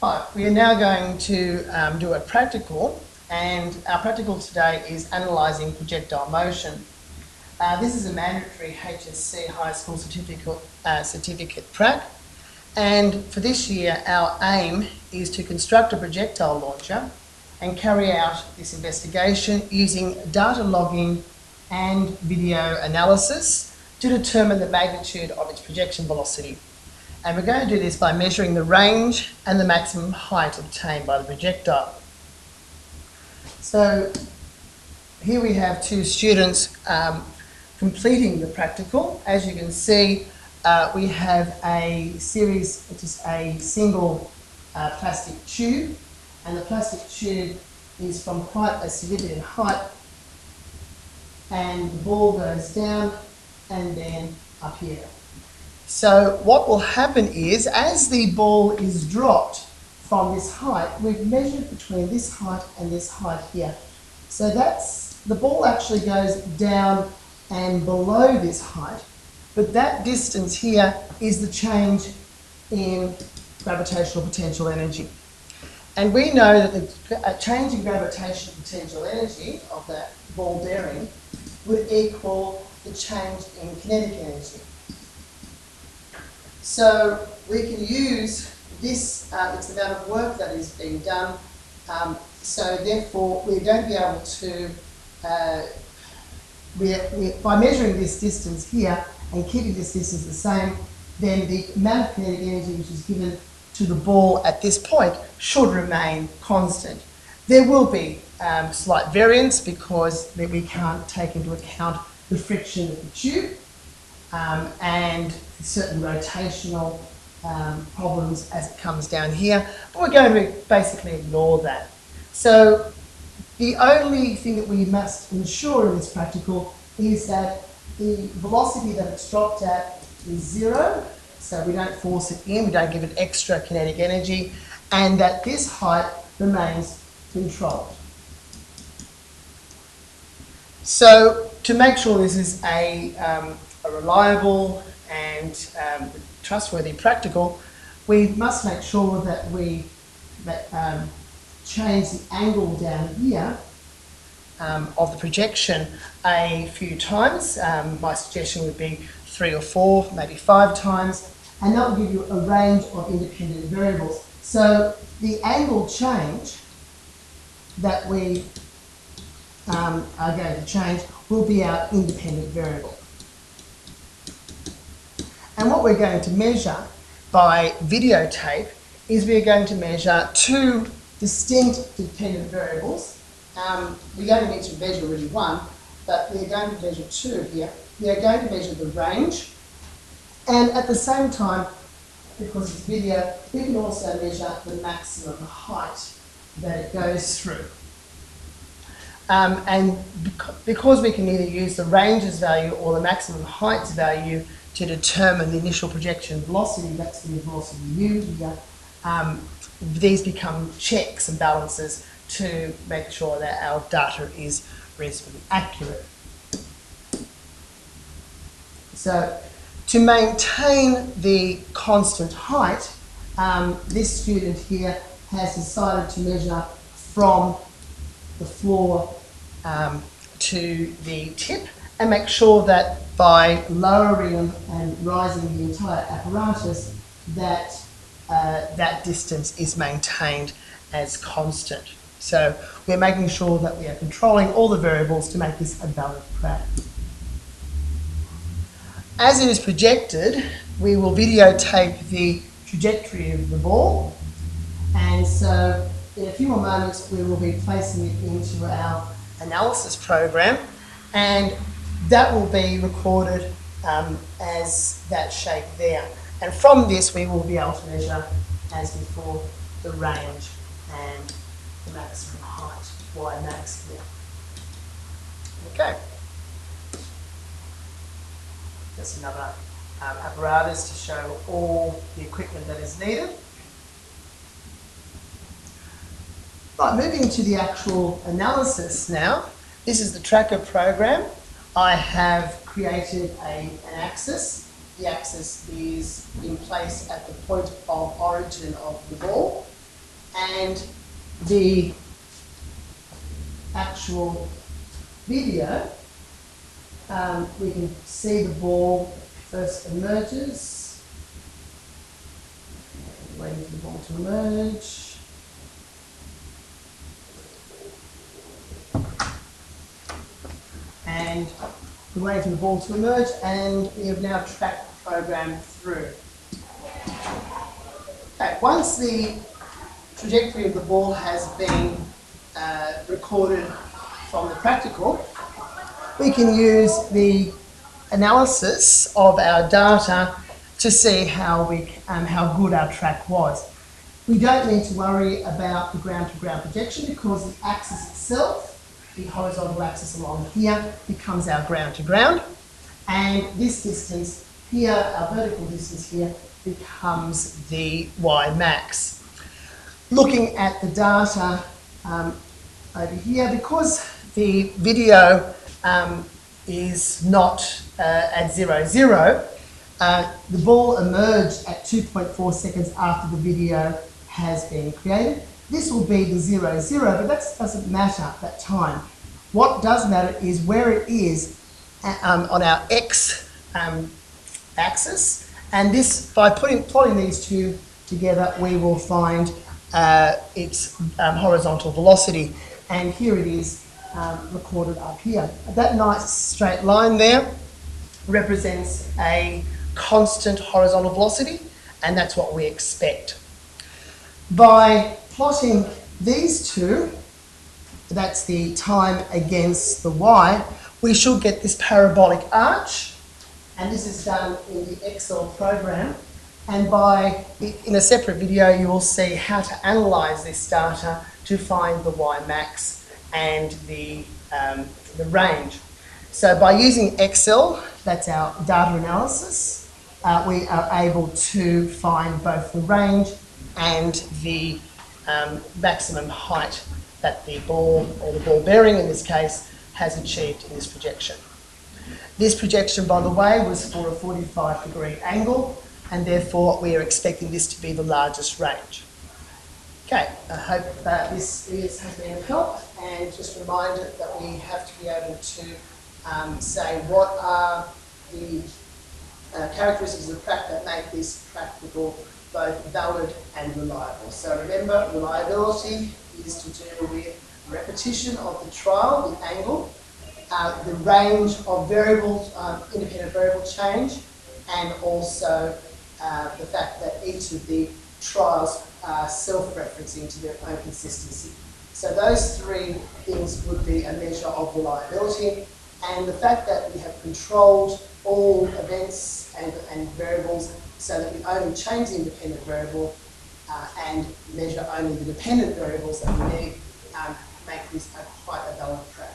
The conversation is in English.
Right, we are now going to do a practical, and our practical today is analysing projectile motion. This is a mandatory HSC High School certificate prac, and for this year our aim is to construct a projectile launcher and carry out this investigation using data logging and video analysis to determine the magnitude of its projection velocity. And we're going to do this by measuring the range and the maximum height obtained by the projectile. So here we have two students completing the practical. As you can see, we have a series, which is a single plastic tube, and the plastic tube is from quite a significant height, and the ball goes down and then up here. So what will happen is, as the ball is dropped from this height, we've measured between this height and this height here. So the ball actually goes down and below this height, but that distance here is the change in gravitational potential energy. And we know that the change in gravitational potential energy of that ball bearing would equal the change in kinetic energy. So we can use this, it's the amount of work that is being done, so therefore we're going to be able to, by measuring this distance here and keeping this distance the same, then the amount of kinetic energy which is given to the ball at this point should remain constant. There will be slight variance because we can't take into account the friction of the tube and certain rotational problems as it comes down here, but we're going to basically ignore that. So the only thing that we must ensure in this practical is that the velocity that it's dropped at is zero, so we don't force it in, we don't give it extra kinetic energy, and that this height remains controlled. So to make sure this is a reliable and trustworthy practical, we must make sure that we change the angle down here of the projection a few times. My suggestion would be 3 or 4, maybe 5 times, and that will give you a range of independent variables. So the angle change that we are going to change will be our independent variable. And what we're going to measure by videotape is we're going to measure 2 distinct dependent variables. We only need to measure really one, but we're going to measure 2 here. We are going to measure the range, and at the same time, because it's video, we can also measure the maximum height that it goes through. And because we can either use the ranges value or the maximum heights value to determine the initial projection velocity, that's the velocity u here, these become checks and balances to make sure that our data is reasonably accurate. So to maintain the constant height, this student here has decided to measure from the floor to the tip, and make sure that by lowering and rising the entire apparatus that that distance is maintained as constant. So we're making sure that we are controlling all the variables to make this a valid prac. As it is projected, we will videotape the trajectory of the ball, and so in a few more moments we will be placing it into our analysis program, and that will be recorded as that shape there. And from this we will be able to measure, as before, the range and the maximum height, Y max here. Okay. Just another apparatus to show all the equipment that is needed. Right, moving to the actual analysis now. This is the tracker program. I have created an axis. The axis is in place at the point of origin of the ball. and the actual video, we can see the ball first emerges, waiting for the ball to emerge. And we're waiting for the ball to emerge, and we have now tracked the program through. Okay, once the trajectory of the ball has been recorded from the practical, we can use the analysis of our data to see how good our track was. We don't need to worry about the ground-to-ground projection because the axis itself, the horizontal axis along here, becomes our ground-to-ground, and this distance here, our vertical distance here, becomes the Y max. Looking at the data over here, because the video is not at 0, 0, the ball emerged at 2.4 seconds after the video has been created. This will be the 0, 0, but that doesn't matter at that time. What does matter is where it is on our X axis, and this, by plotting these two together, we will find its horizontal velocity, and here it is recorded up here. That nice straight line there represents a constant horizontal velocity, and that's what we expect. By plotting these two, that's the time against the Y, we should get this parabolic arch, and this is done in the Excel program. And in a separate video, you will see how to analyse this data to find the Y max and the range. So by using Excel, that's our data analysis, we are able to find both the range and the maximum height that the ball, or the ball bearing in this case, has achieved in this projection. This projection, by the way, was for a 45-degree angle, and therefore we are expecting this to be the largest range. Okay, I hope this has been of help, and just a reminder that we have to be able to say what are the characteristics of the track that make this practical both valid and reliable. So remember, reliability is to do with repetition of the trial, the angle, the range of variables, independent variable change, and also the fact that each of the trials are self-referencing to their own consistency. So those three things would be a measure of reliability, and the fact that we have controlled all events and variables so that we only change the independent variable and measure only the dependent variables that we need make this quite a valid track.